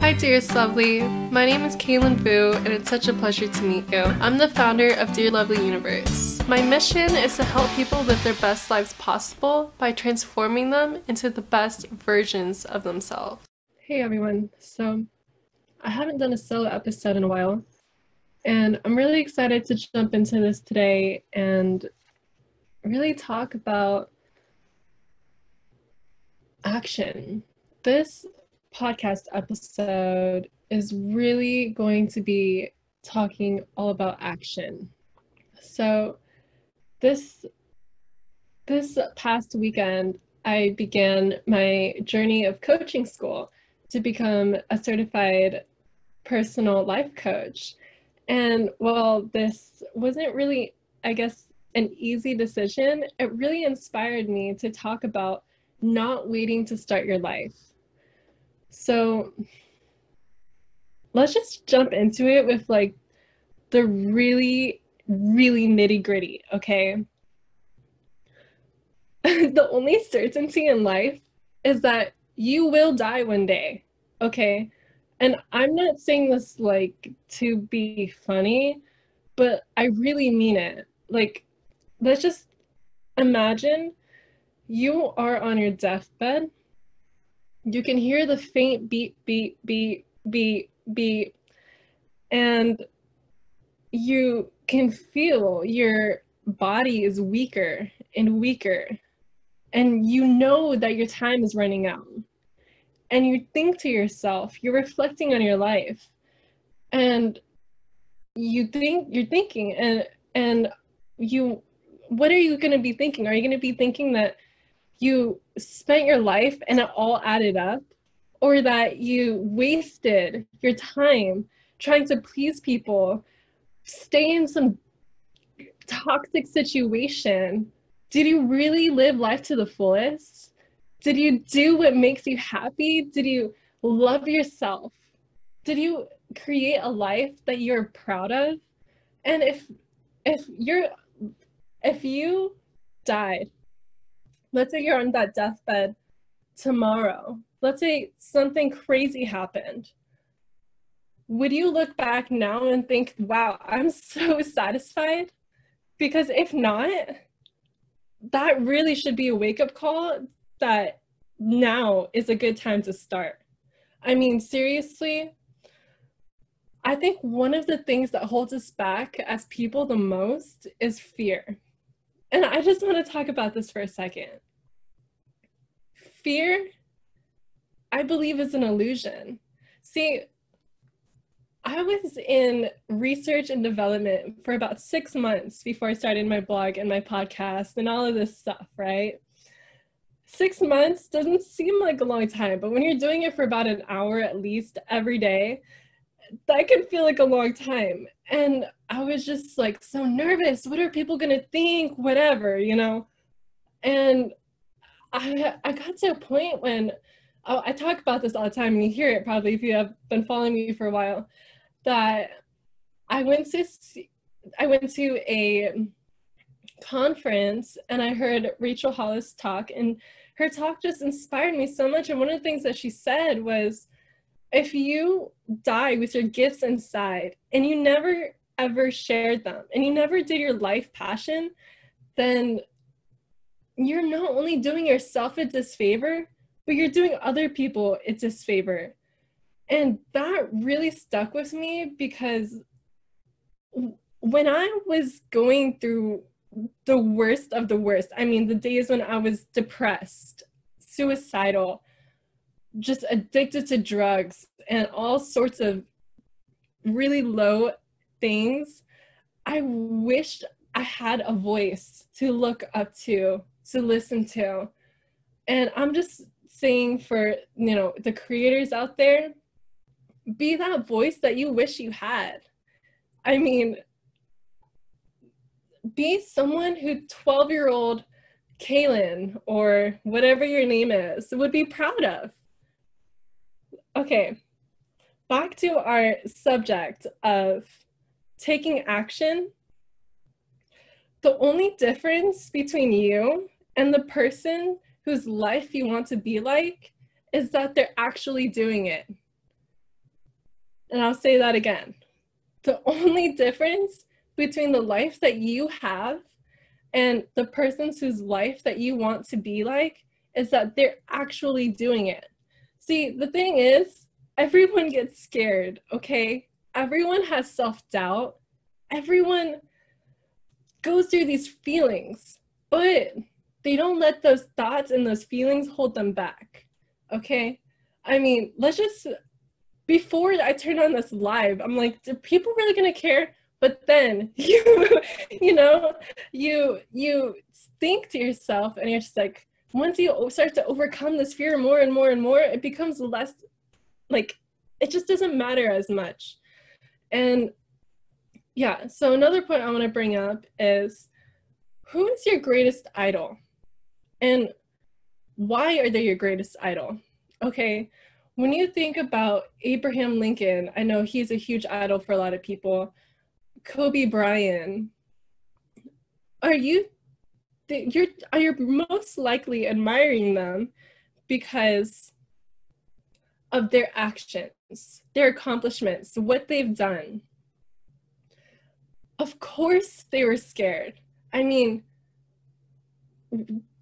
Hi dearest lovely, my name is Kaylin Vu and it's such a pleasure to meet you. I'm the founder of Dear Lovely Universe. My mission is to help people live their best lives possible by transforming them into the best versions of themselves. Hey everyone, so I haven't done a solo episode in a while and I'm really excited to jump into this today and really talk about action. This podcast episode is really going to be talking all about action. So this past weekend, I began my journey of coaching school to become a certified personal life coach. And while this wasn't really, I guess, an easy decision, it really inspired me to talk about not waiting to start your life. So let's just jump into it with like the really nitty gritty, okay? The only certainty in life is that you will die one day, okay? And I'm not saying this like to be funny, but I really mean it. Like, let's just imagine you are on your deathbed. You can hear the faint beep, beep, beep, beep, beep, and you can feel your body is weaker and weaker, and you know that your time is running out. And you think to yourself, you're reflecting on your life, and you're thinking, and you, what are you going to be thinking? Are you going to be thinking that you spent your life and it all added up, or that you wasted your time trying to please people, stay in some toxic situation? Did you really live life to the fullest? Did you do what makes you happy? Did you love yourself? Did you create a life that you're proud of? And if you died, let's say you're on that deathbed tomorrow, let's say something crazy happened, would you look back now and think, wow, I'm so satisfied? Because if not, that really should be a wake-up call that now is a good time to start. I mean, seriously, I think one of the things that holds us back as people the most is fear. And I just want to talk about this for a second. Fear, I believe, is an illusion. See, I was in research and development for about 6 months before I started my blog and my podcast and all of this stuff, right? 6 months doesn't seem like a long time, but when you're doing it for about an hour at least every day, that can feel like a long time. And I was just like so nervous. What are people gonna think? Whatever, you know? And I got to a point when, I talk about this all the time, and you hear it probably if you have been following me for a while, that I went to a conference and I heard Rachel Hollis talk, and her talk just inspired me so much. And one of the things that she said was, if you die with your gifts inside and you never ever shared them and you never did your life passion, then you're not only doing yourself a disfavor, but you're doing other people a disfavor. And that really stuck with me, because when I was going through the worst of the worst, I mean, the days when I was depressed, suicidal, just addicted to drugs and all sorts of really low things, I wished I had a voice to look up to listen to. And I'm just saying, for, you know, the creators out there, be that voice that you wish you had. I mean, be someone who 12-year-old Kaylin, or whatever your name is, would be proud of. Okay, back to our subject of taking action. The only difference between you and the person whose life you want to be like is that they're actually doing it. And I'll say that again. The only difference between the life that you have and the person's whose life that you want to be like is that they're actually doing it. See, the thing is, everyone gets scared, okay? Everyone has self-doubt. Everyone goes through these feelings, but they don't let those thoughts and those feelings hold them back, okay? I mean, let's just, before I turned on this live, I'm like, are people really gonna care? But then you know, you think to yourself and you're just like, once you start to overcome this fear more and more and more, it becomes less, like, it just doesn't matter as much. And yeah, so another point I want to bring up is, who is your greatest idol? And why are they your greatest idol? Okay, when you think about Abraham Lincoln, I know he's a huge idol for a lot of people. Kobe Bryant, are you most likely admiring them because of their actions, their accomplishments, what they've done. Of course they were scared. I mean,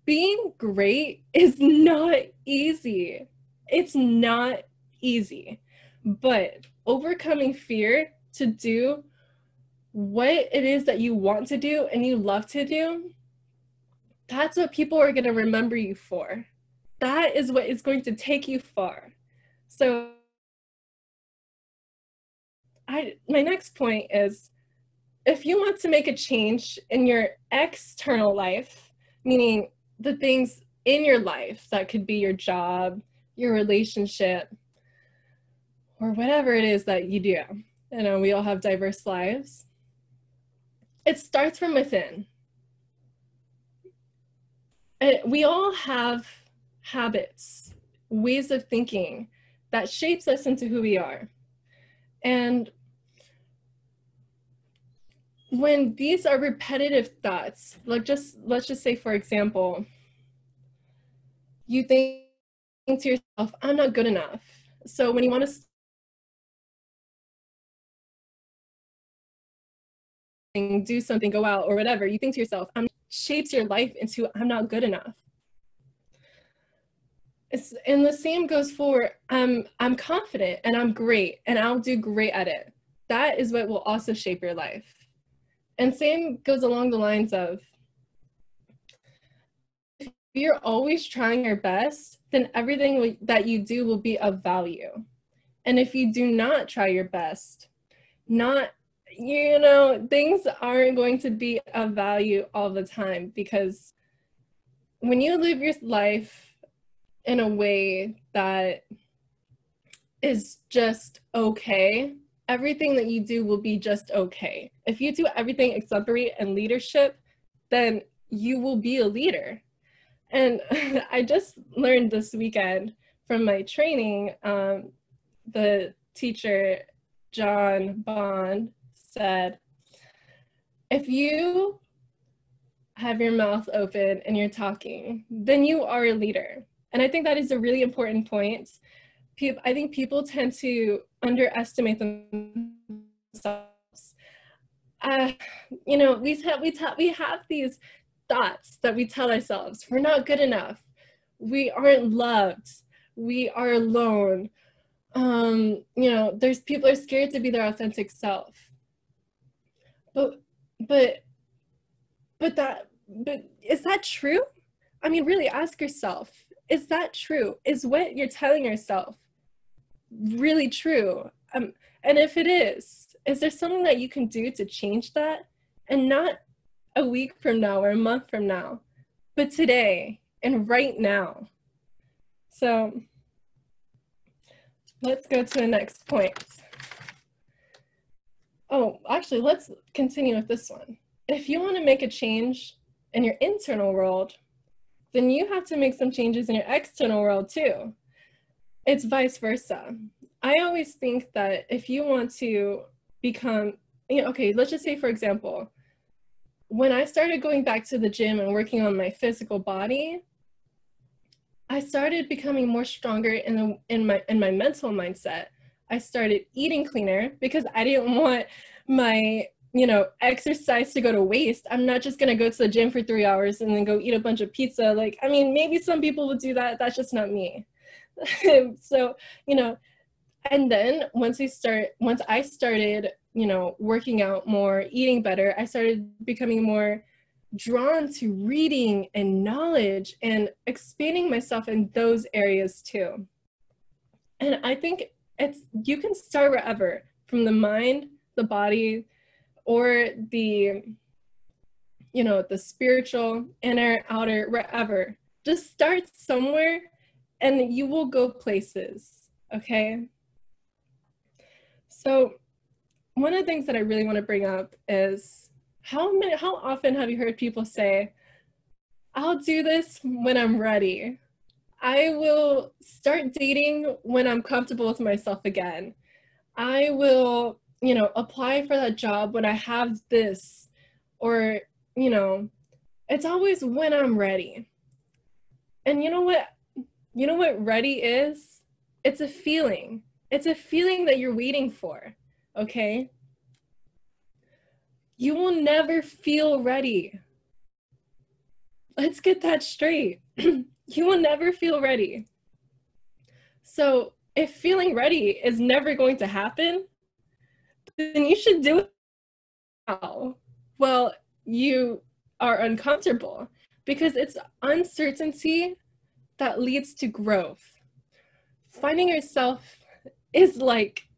being great is not easy. It's not easy. But overcoming fear to do what it is that you want to do and you love to do, that's what people are going to remember you for. That is what is going to take you far. So my next point is, if you want to make a change in your external life, meaning the things in your life that could be your job, your relationship, or whatever it is that you do, you know, we all have diverse lives. It starts from within. We all have habits, ways of thinking that shapes us into who we are. And when these are repetitive thoughts, like let's just say, for example, you think to yourself, I'm not good enough. So when you want to do something, go out or whatever, you think to yourself, shapes your life into, I'm not good enough. And the same goes for, I'm confident and I'm great and I'll do great at it. That is what will also shape your life. And same goes along the lines of, if you're always trying your best, then everything that you do will be of value. And if you do not try your best, things aren't going to be of value all the time, because when you live your life in a way that is just okay, everything that you do will be just okay. If you do everything exemplary and leadership, then you will be a leader. And I just learned this weekend from my training, the teacher, John Bond, said, if you have your mouth open and you're talking, then you are a leader. And I think that is a really important point. I think people tend to underestimate themselves. We have these thoughts that we tell ourselves. We're not good enough. We aren't loved. We are alone. There's people are scared to be their authentic self. But is that true? I mean, really ask yourself, is that true? Is what you're telling yourself really true? And if it is there something that you can do to change that? And not a week from now or a month from now, but today and right now. So let's go to the next point. Oh, actually, let's continue with this one. If you want to make a change in your internal world, then you have to make some changes in your external world too. It's vice versa. I always think that if you want to become, okay, let's just say, for example, when I started going back to the gym and working on my physical body, I started becoming more stronger in my mental mindset. I started eating cleaner because I didn't want my, exercise to go to waste. I'm not just going to go to the gym for 3 hours and then go eat a bunch of pizza. Like, I mean, maybe some people would do that. That's just not me. So, and then once I started, working out more, eating better, I started becoming more drawn to reading and knowledge and expanding myself in those areas too. And I think you can start wherever, from the mind, the body, or the spiritual, inner, outer, wherever. Just start somewhere and you will go places, okay? So one of the things that I really want to bring up is how often have you heard people say, I'll do this when I'm ready. I will start dating when I'm comfortable with myself again. I will, apply for that job when I have this, or, it's always when I'm ready. And you know what ready is? It's a feeling. It's a feeling that you're waiting for, okay? You will never feel ready. Let's get that straight. You will never feel ready. So if feeling ready is never going to happen, then you should do it now. Well, you are uncomfortable, because it's uncertainty that leads to growth. Finding yourself is like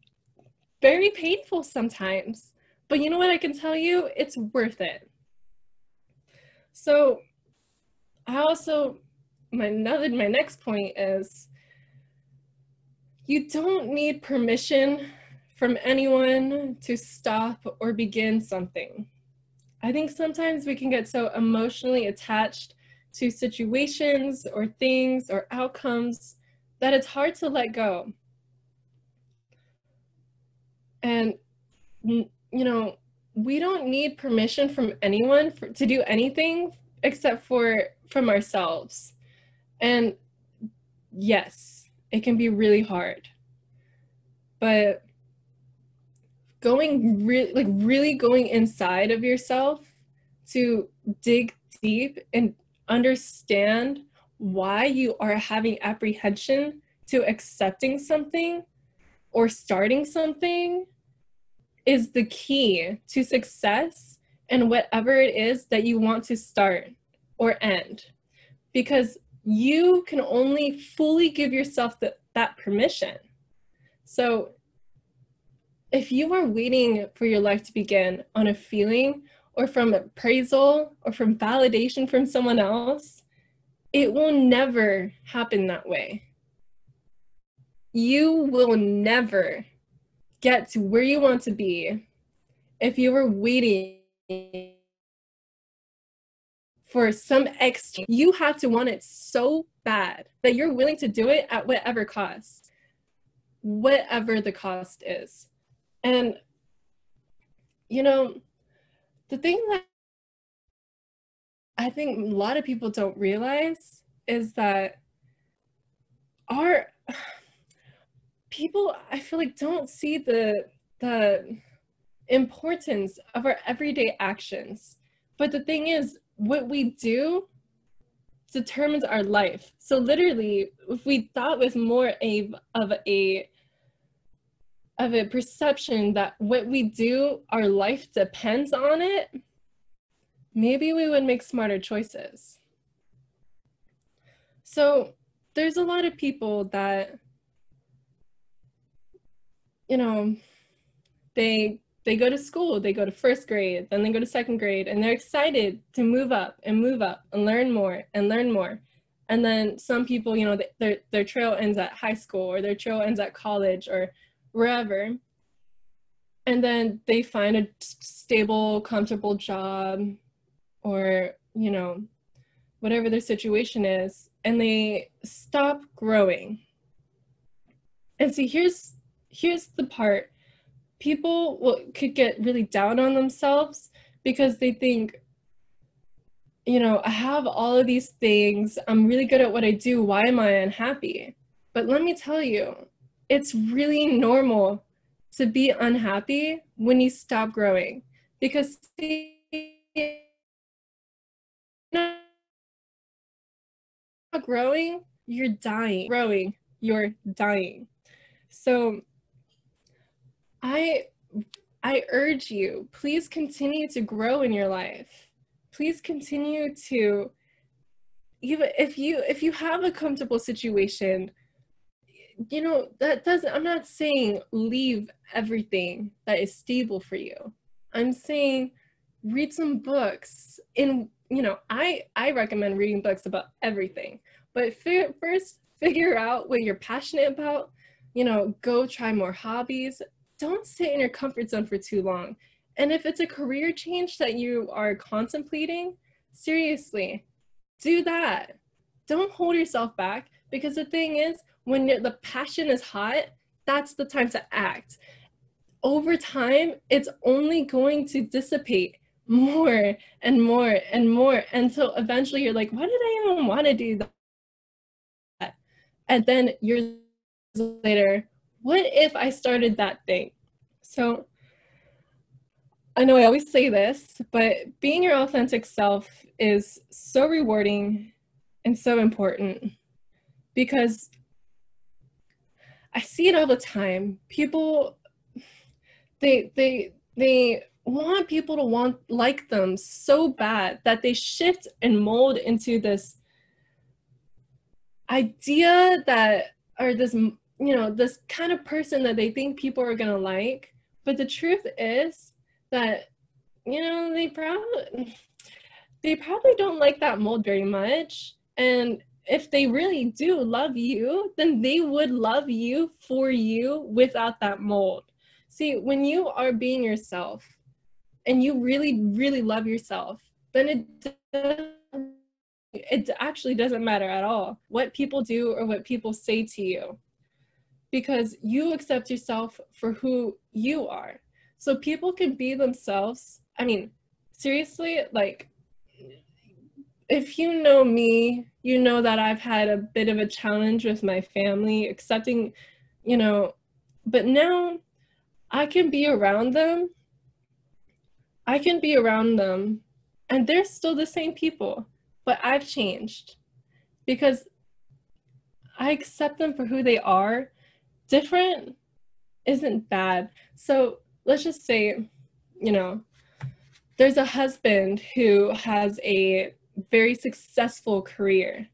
very painful sometimes, but you know what I can tell you? It's worth it. So my next point is, you don't need permission from anyone to stop or begin something. I think sometimes we can get so emotionally attached to situations or things or outcomes that it's hard to let go. And, we don't need permission from anyone to do anything except from ourselves. And yes, it can be really hard. But really going inside of yourself to dig deep and understand why you are having apprehension to accepting something or starting something is the key to success and whatever it is that you want to start or end. Because you can only fully give yourself that permission. So if you are waiting for your life to begin on a feeling or from appraisal or from validation from someone else, it will never happen that way. You will never get to where you want to be if you were waiting for some extra. You have to want it so bad that you're willing to do it at whatever cost, whatever the cost is. And, the thing that I think a lot of people don't realize is that people, I feel like, don't see the importance of our everyday actions. But the thing is, what we do determines our life. So literally, if we thought with more of a perception that what we do, our life depends on it, maybe we would make smarter choices. So there's a lot of people that, they go to school, they go to first grade, then they go to second grade, and they're excited to move up and learn more and learn more. And then some people, their trail ends at high school, or their trail ends at college, or wherever. And then they find a stable, comfortable job, or, whatever their situation is, and they stop growing. And see, here's the part. People could get really down on themselves because they think, I have all of these things, I'm really good at what I do, why am I unhappy? But let me tell you, it's really normal to be unhappy when you stop growing, because see, not growing, you're dying. Growing, you're dying. So I urge you, please continue to grow in your life. Please continue to, even if you have a comfortable situation, you know, that doesn't, I'm not saying leave everything that is stable for you. I'm saying read some books. In, you know, I recommend reading books about everything, but first figure out what you're passionate about. You know, go try more hobbies. Don't sit in your comfort zone for too long. And if it's a career change that you are contemplating, seriously, do that. Don't hold yourself back, because the thing is, when the passion is hot, that's the time to act. Over time, it's only going to dissipate more and more and more until eventually you're like, why did I even want to do that? And then years later, what if I started that thing? So I know I always say this, but being your authentic self is so rewarding and so important, because I see it all the time. People, they want people to like them so bad that they shift and mold into this idea that, or this, you know, this kind of person that they think people are gonna like. But the truth is that, you know, they probably don't like that mold very much. And if they really do love you, then they would love you for you without that mold. See, when you are being yourself and you really, really love yourself, then it actually doesn't matter at all what people do or what people say to you, because you accept yourself for who you are. So people can be themselves. I mean, seriously, like, if you know me, you know that I've had a bit of a challenge with my family accepting, you know, but now I can be around them. I can be around them and they're still the same people, but I've changed because I accept them for who they are. Different isn't bad. So let's just say, you know, there's a husband who has a very successful career,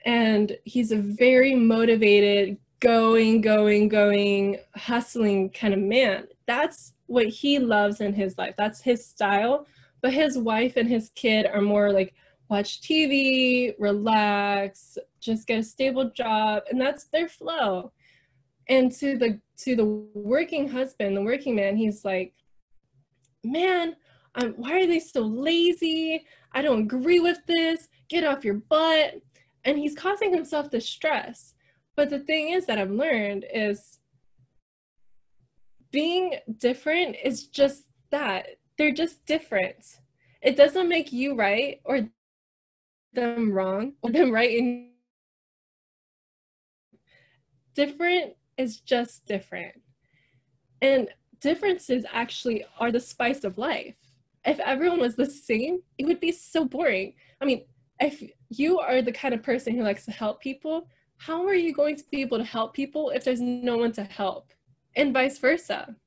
and he's a very motivated, going, hustling kind of man. That's what he loves in his life. That's his style. But his wife and his kid are more like, watch TV, relax, just get a stable job, and that's their flow. And to the working husband, the working man, he's like, man, why are they so lazy? I don't agree with this. Get off your butt. And he's causing himself the stress. But the thing is that I've learned is being different is just that. They're just different. It doesn't make you right or them wrong or them right. And different is just different. And differences actually are the spice of life. If everyone was the same, it would be so boring. I mean, if you are the kind of person who likes to help people, how are you going to be able to help people if there's no one to help? And vice versa.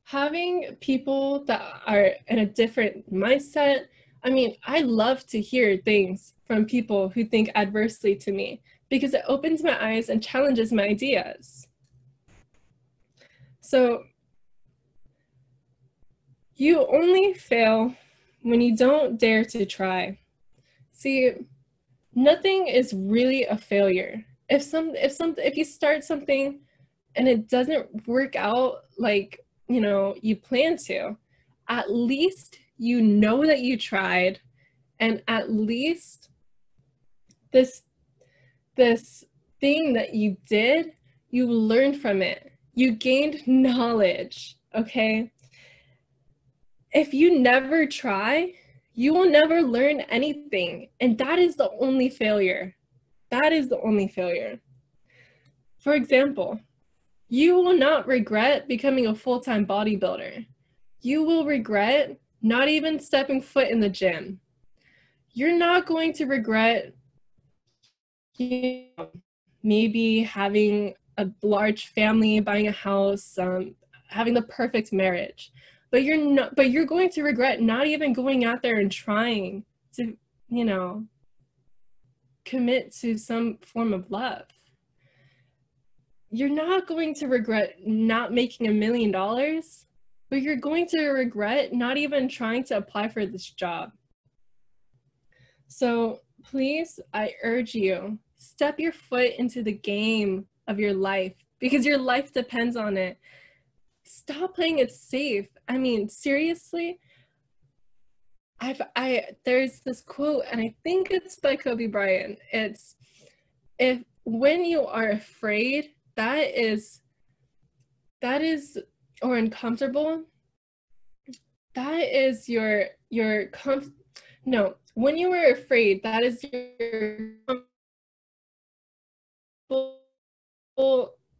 Having people that are in a different mindset, I mean, I love to hear things from people who think adversely to me, because it opens my eyes and challenges my ideas. So you only fail when you don't dare to try. See, nothing is really a failure. If you start something and it doesn't work out like, you know, you plan to, at least you know that you tried, and at least this thing that you did, you learned from it. You gained knowledge, okay? If you never try, you will never learn anything. And that is the only failure. That is the only failure. For example, you will not regret becoming a full-time bodybuilder. You will regret not even stepping foot in the gym. You're not going to regret, maybe having a large family, buying a house, having the perfect marriage. But you're going to regret not even going out there and trying to, commit to some form of love. You're not going to regret not making $1 million, but you're going to regret not even trying to apply for this job. So please, I urge you, step your foot into the game of your life, because your life depends on it. Stop playing it safe. I mean, seriously, there's this quote, and I think it's by Kobe Bryant. It's, when you are afraid, that is, or uncomfortable, that is when you are afraid, that is your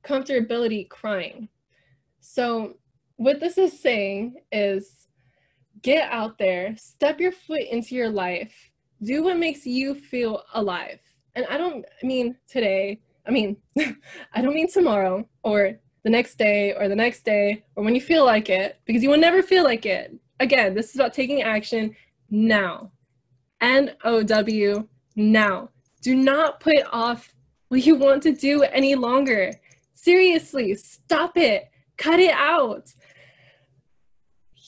comfortability crying. So what this is saying is, get out there, step your foot into your life, do what makes you feel alive. And I don't mean today, I don't mean tomorrow or the next day or the next day or when you feel like it, because you will never feel like it. Again, this is about taking action now. NOW, now. Do not put off what you want to do any longer. Seriously, stop it. Cut it out.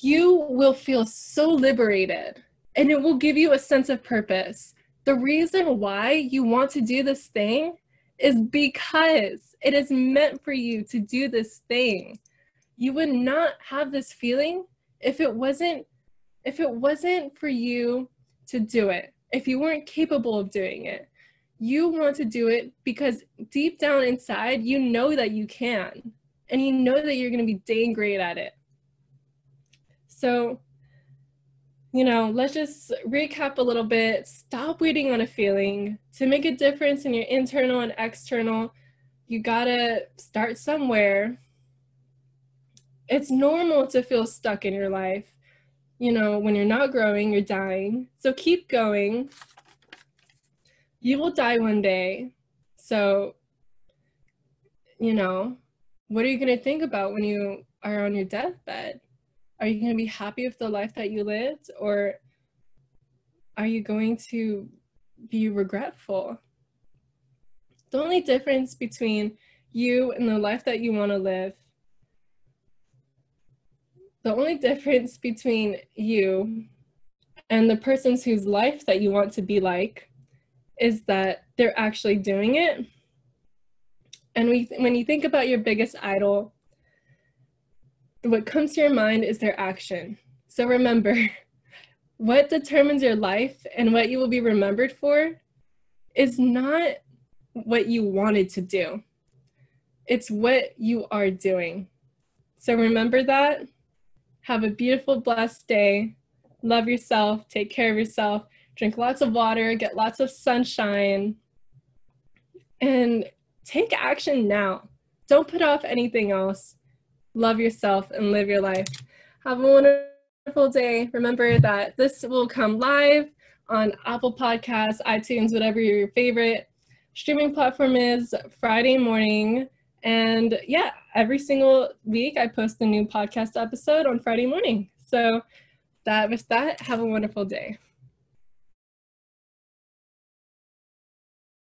You will feel so liberated, and it will give you a sense of purpose. The reason why you want to do this thing is because it is meant for you to do this thing. You would not have this feeling if it wasn't for you to do it, if you weren't capable of doing it. You want to do it because deep down inside, you know that you can, and you know that you're going to be dang great at it. So, let's just recap a little bit. Stop waiting on a feeling. To make a difference in your internal and external, you gotta start somewhere. It's normal to feel stuck in your life. When you're not growing, you're dying. So keep going. You will die one day. So, what are you going to think about when you are on your deathbed? Are you going to be happy with the life that you lived, or are you going to be regretful? The only difference between you and the life that you want to live, the only difference between you and the persons whose life that you want to be like is that they're actually doing it. And when you think about your biggest idol, what comes to your mind is their action. So remember, what determines your life and what you will be remembered for is not what you wanted to do. It's what you are doing. So remember that. Have a beautiful, blessed day. Love yourself. Take care of yourself. Drink lots of water. Get lots of sunshine. And take action now. Don't put off anything else. Love yourself and live your life. Have a wonderful day. Remember that this will come live on Apple Podcasts, iTunes, whatever your favorite streaming platform is, Friday morning. And yeah, every single week I post a new podcast episode on Friday morning. So with that, have a wonderful day.